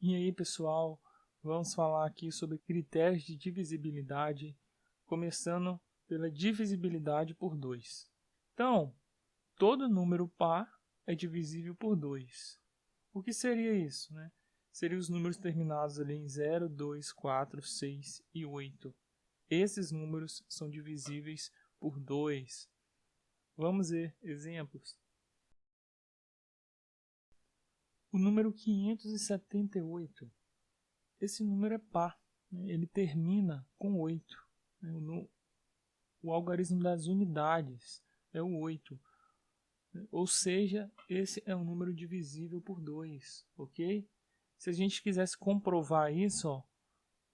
E aí, pessoal, vamos falar aqui sobre critérios de divisibilidade, começando pela divisibilidade por 2. Então, todo número par é divisível por 2. O que seria isso, né? Seriam os números terminados ali em 0, 2, 4, 6 e 8. Esses números são divisíveis por 2. Vamos ver exemplos. O número 578. Esse número é par, né? Ele termina com 8. Né? O algarismo das unidades é o 8. Ou seja, esse é um número divisível por 2, ok? Se a gente quisesse comprovar isso, ó,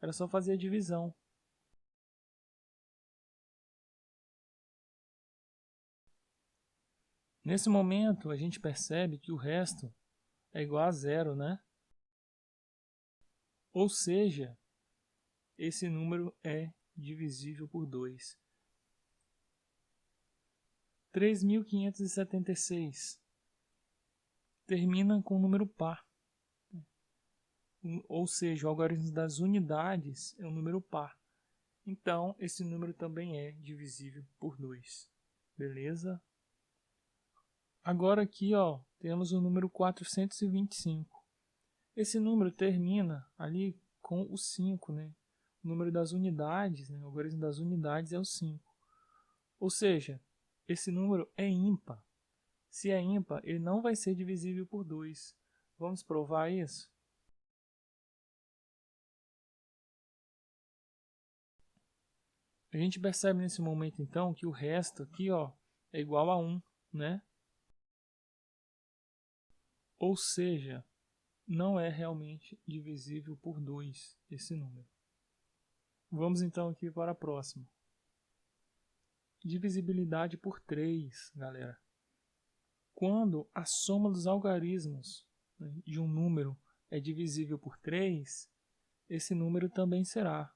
era só fazer a divisão. Nesse momento, a gente percebe que o resto é igual a zero, né? Ou seja, esse número é divisível por 2. 3.576 termina com um número par. Ou seja, o algarismo das unidades é um número par. Então, esse número também é divisível por 2. Beleza? Agora aqui, ó, temos o número 425. Esse número termina ali com o 5, né? O número das unidades, né? O algarismo das unidades é o 5. Ou seja, esse número é ímpar. Se é ímpar, ele não vai ser divisível por 2. Vamos provar isso? A gente percebe nesse momento, então, que o resto aqui, ó, é igual a 1, né? Ou seja, não é realmente divisível por 2 esse número. Vamos então aqui para a próxima. Divisibilidade por 3, galera. Quando a soma dos algarismos, né, de um número é divisível por 3, esse número também será.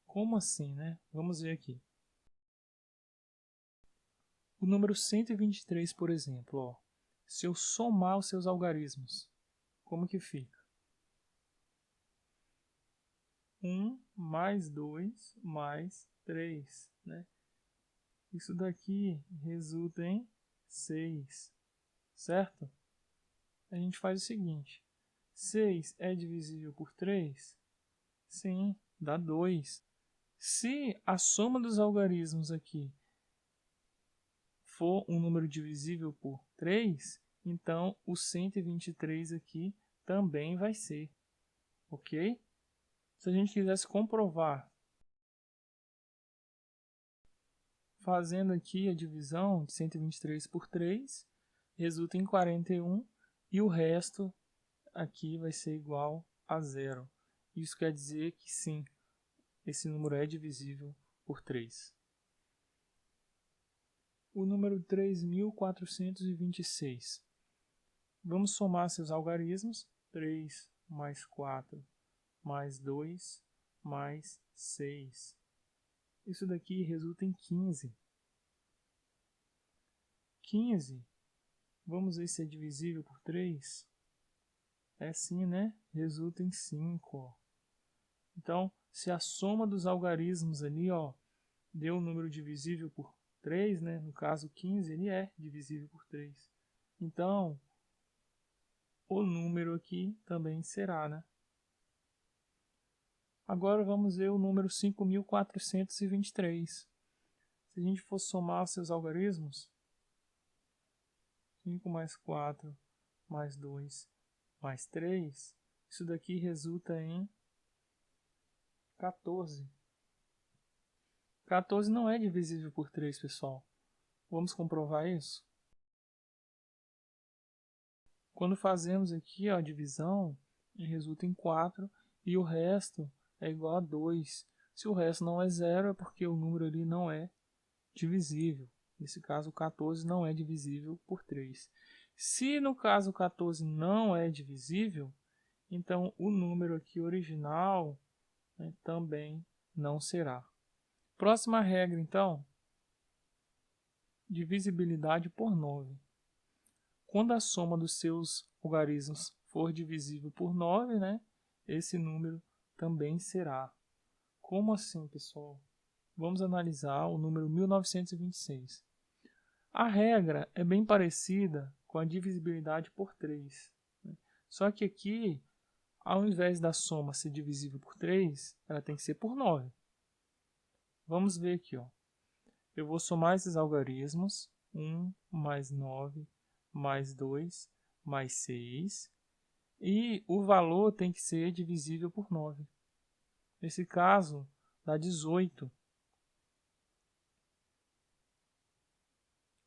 Como assim, né? Vamos ver aqui. O número 123, por exemplo, ó, se eu somar os seus algarismos, como que fica? 1 mais 2 mais 3, né? Isso daqui resulta em 6, certo? A gente faz o seguinte: 6 é divisível por 3? Sim, dá 2. Se a soma dos algarismos aqui for um número divisível por 3, então o 123 aqui também vai ser, ok? Se a gente quisesse comprovar, fazendo aqui a divisão de 123 por 3, resulta em 41 e o resto aqui vai ser igual a zero. Isso quer dizer que sim, esse número é divisível por 3. O número 3.426. Vamos somar seus algarismos. 3 mais 4 mais 2 mais 6. Isso daqui resulta em 15. 15, vamos ver se é divisível por 3. É sim, né? Resulta em 5. Ó. Então, se a soma dos algarismos ali, ó, deu um número divisível por 3, né? No caso 15, ele é divisível por 3. Então, o número aqui também será, né? Agora vamos ver o número 5.423. Se a gente for somar os seus algarismos, 5 mais 4 mais 2 mais 3, isso daqui resulta em 14. 14 não é divisível por 3, pessoal. Vamos comprovar isso? Quando fazemos aqui ó, a divisão, resulta em 4 e o resto é igual a 2. Se o resto não é zero, é porque o número ali não é divisível. Nesse caso, o 14 não é divisível por 3. Se no caso o 14 não é divisível, então o número aqui original, né, também não será. Próxima regra, então, divisibilidade por 9. Quando a soma dos seus algarismos for divisível por 9, né, esse número também será. Como assim, pessoal? Vamos analisar o número 1926. A regra é bem parecida com a divisibilidade por 3. Né? Só que aqui, ao invés da soma ser divisível por 3, ela tem que ser por 9. Vamos ver aqui. Ó. Eu vou somar esses algarismos. 1 mais 9 mais 2 mais 6. E o valor tem que ser divisível por 9. Nesse caso, dá 18.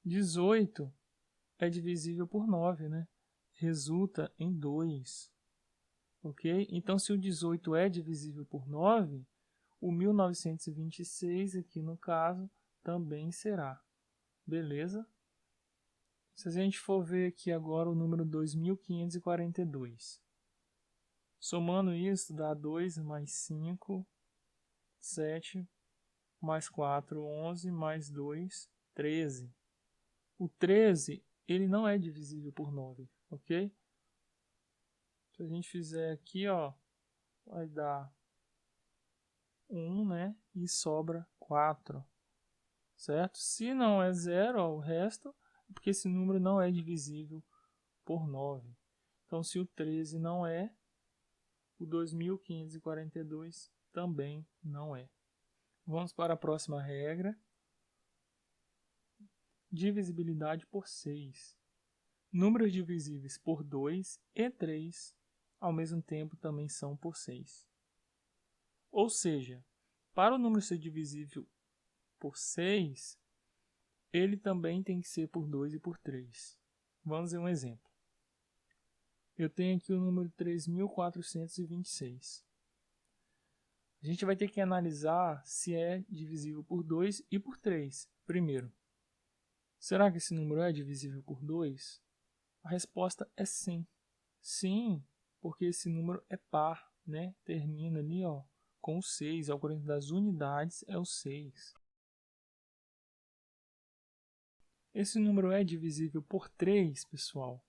18 é divisível por 9, né? Resulta em 2. Ok? Então, se o 18 é divisível por 9, o 1926, aqui no caso, também será. Beleza? Se a gente for ver aqui agora o número 2542. Somando isso, dá 2 mais 5, 7, mais 4, 11, mais 2, 13. O 13, ele não é divisível por 9, ok? Se a gente fizer aqui, ó, vai dar 1, né? E sobra 4, certo? Se não é 0, ó, o resto, é porque esse número não é divisível por 9. Então, se o 13 não é, o 2542 também não é. Vamos para a próxima regra. Divisibilidade por 6. Números divisíveis por 2 e 3, ao mesmo tempo, também são por 6. Ou seja, para o número ser divisível por 6, ele também tem que ser por 2 e por 3. Vamos ver um exemplo. Eu tenho aqui o número 3.426. A gente vai ter que analisar se é divisível por 2 e por 3. Primeiro, será que esse número é divisível por 2? A resposta é sim. Sim, porque esse número é par, né? Termina ali, ó, com o 6. A ocorrência das unidades é o 6. Esse número é divisível por 3, pessoal?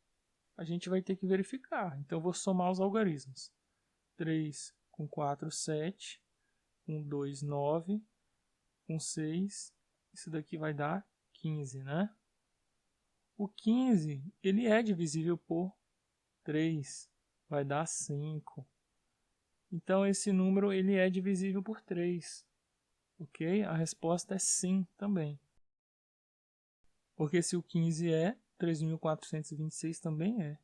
A gente vai ter que verificar. Então, eu vou somar os algarismos. 3 com 4, 7. Com 2, 9. Com 6, isso daqui vai dar 15, né? O 15, ele é divisível por 3. Vai dar 5. Então, esse número ele é divisível por 3. Ok? A resposta é sim também. Porque se o 15 é, 3.426 também é.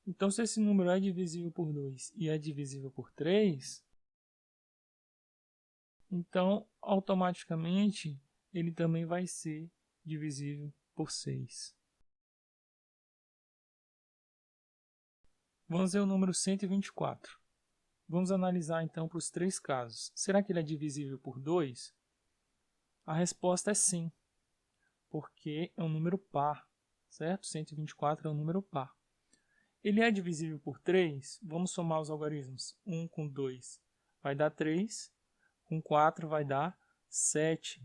Então, se esse número é divisível por 2 e é divisível por 3, então, automaticamente, ele também vai ser divisível por 6. Vamos ver o número 124. Vamos analisar então para os 3 casos. Será que ele é divisível por 2? A resposta é sim, porque é um número par, certo? 124 é um número par. Ele é divisível por 3? Vamos somar os algarismos. 1 com 2 vai dar 3, com 4 vai dar 7.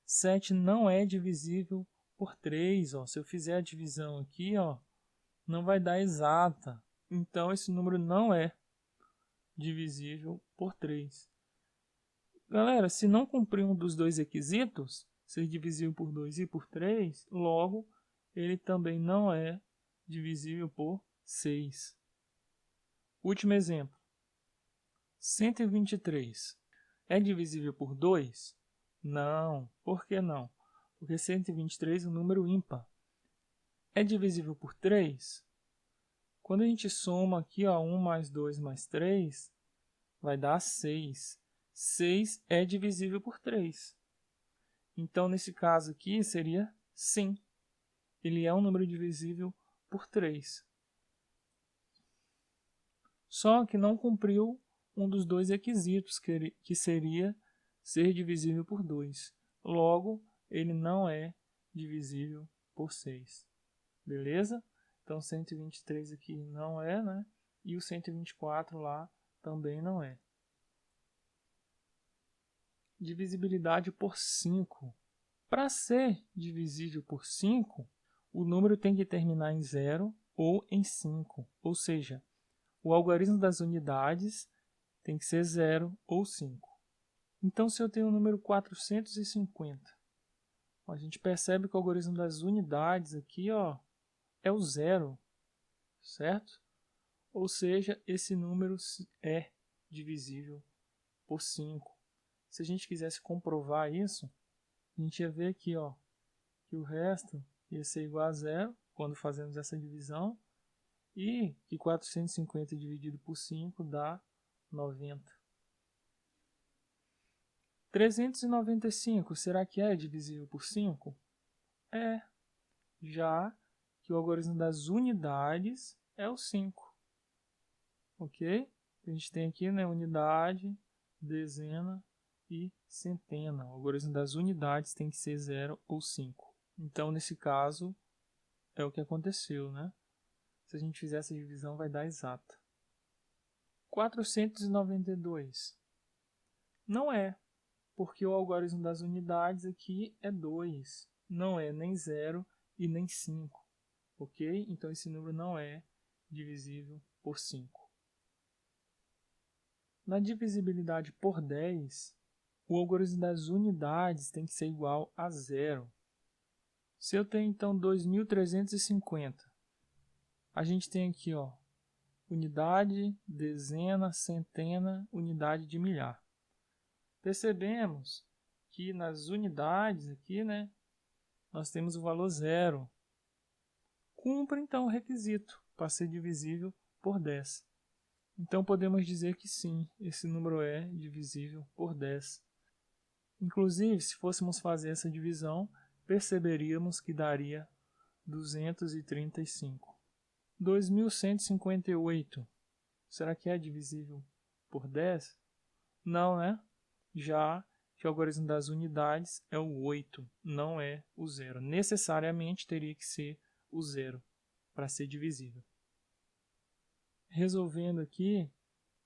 7 não é divisível por 3. Ó. Se eu fizer a divisão aqui, ó, não vai dar exata. Então, esse número não é divisível por 3. Galera, se não cumprir um dos dois requisitos, ser divisível por 2 e por 3, logo, ele também não é divisível por 6. Último exemplo. 123. É divisível por 2? Não. Por que não? Porque 123 é um número ímpar. É divisível por 3? Quando a gente soma aqui, ó, 1 mais 2 mais 3, vai dar 6. 6 é divisível por 3. Então, nesse caso aqui, seria sim. Ele é um número divisível por 3. Só que não cumpriu um dos dois requisitos, que seria ser divisível por 2. Logo, ele não é divisível por 6. Beleza? Então, 123 aqui não é, né? E o 124 lá também não é. Divisibilidade por 5. Para ser divisível por 5, o número tem que terminar em 0 ou em 5. Ou seja, o algarismo das unidades tem que ser 0 ou 5. Então, se eu tenho o número 450, a gente percebe que o algarismo das unidades aqui, ó, é o 0, certo? Ou seja, esse número é divisível por 5. Se a gente quisesse comprovar isso, a gente ia ver aqui, ó, que o resto ia ser igual a 0 quando fazemos essa divisão e que 450 dividido por 5 dá 90. 395, será que é divisível por 5? É, já que o algarismo das unidades é o 5. Ok? A gente tem aqui, né, unidade, dezena e centena. O algarismo das unidades tem que ser 0 ou 5. Então, nesse caso, é o que aconteceu, né? Se a gente fizer essa divisão, vai dar exata. 492. Não é, porque o algarismo das unidades aqui é 2. Não é nem 0 e nem 5. Ok? Então, esse número não é divisível por 5. Na divisibilidade por 10, o algarismo das unidades tem que ser igual a 0. Se eu tenho, então, 2.350, a gente tem aqui, ó, unidade, dezena, centena, unidade de milhar. Percebemos que nas unidades aqui, né, nós temos o valor 0. Cumpre, então, o requisito para ser divisível por 10. Então, podemos dizer que sim, esse número é divisível por 10. Inclusive, se fôssemos fazer essa divisão, perceberíamos que daria 235. 2158. Será que é divisível por 10? Não, né? Já que o algarismo das unidades é o 8, não é o 0. Necessariamente teria que ser o 0 para ser divisível. Resolvendo aqui,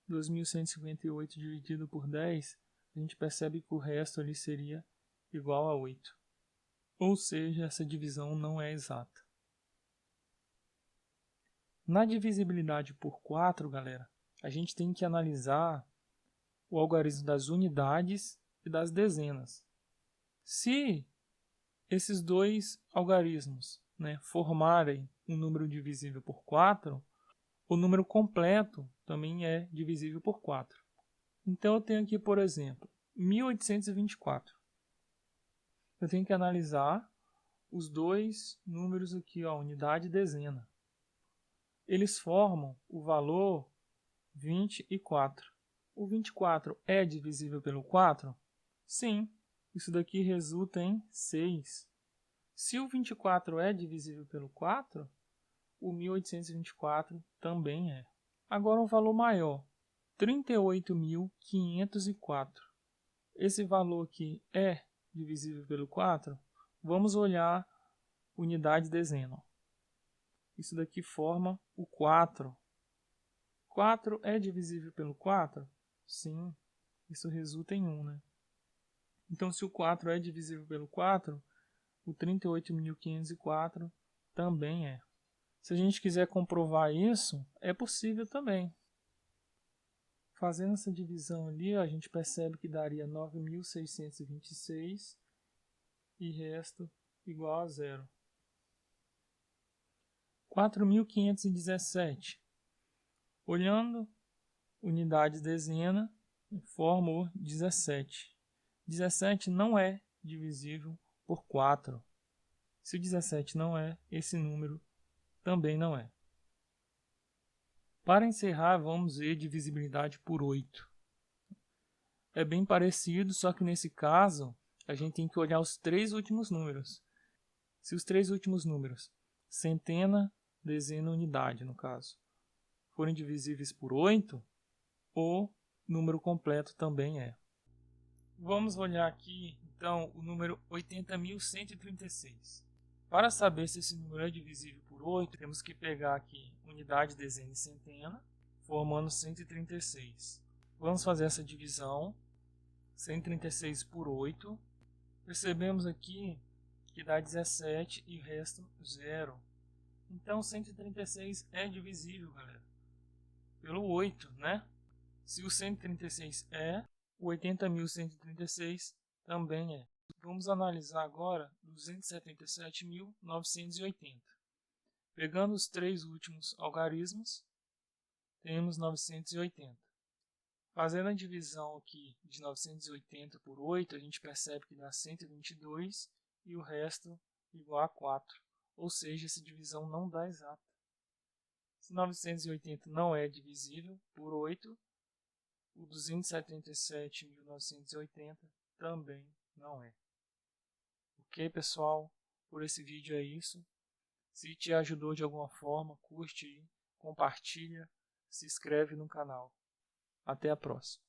2158 dividido por 10, a gente percebe que o resto ali seria igual a 8. Ou seja, essa divisão não é exata. Na divisibilidade por 4, galera, a gente tem que analisar o algarismo das unidades e das dezenas. Se esses dois algarismos, né, formarem um número divisível por 4, o número completo também é divisível por 4. Então, eu tenho aqui, por exemplo, 1824. Eu tenho que analisar os dois números aqui, ó, unidade e dezena. Eles formam o valor 24. O 24 é divisível pelo 4? Sim, isso daqui resulta em 6. Se o 24 é divisível pelo 4, o 1824 também é. Agora um valor maior, 38.504. Esse valor aqui é divisível pelo 4? Vamos olhar unidade e dezena. Isso daqui forma o 4. 4 é divisível pelo 4? Sim, isso resulta em 1, né? Então, se o 4 é divisível pelo 4, o 38.504 também é. Se a gente quiser comprovar isso, é possível também. Fazendo essa divisão ali, a gente percebe que daria 9.626 e resto igual a 0. 4.517. Olhando unidade dezena, forma o 17. 17 não é divisível por 4. Se o 17 não é, esse número também não é. Para encerrar, vamos ver divisibilidade por 8. É bem parecido, só que nesse caso, a gente tem que olhar os três últimos números. Se os três últimos números, centena, dezena, unidade, no caso, forem divisíveis por 8, o número completo também é. Vamos olhar aqui, então, o número 80.136. Para saber se esse número é divisível por 8, temos que pegar aqui unidade, dezena e centena, formando 136. Vamos fazer essa divisão, 136 por 8. Percebemos aqui que dá 17 e o resto 0. Então, 136 é divisível, galera. pelo 8, né? Se o 136 é, o 80.136 também é. Vamos analisar agora 277.980. Pegando os 3 últimos algarismos, temos 980. Fazendo a divisão aqui de 980 por 8, a gente percebe que dá 122 e o resto igual a 4. Ou seja, essa divisão não dá exata. Se 980 não é divisível por 8, o 277.980 também não é. Ok, pessoal? Por esse vídeo é isso. Se te ajudou de alguma forma, curte aí, compartilha, se inscreve no canal. Até a próxima.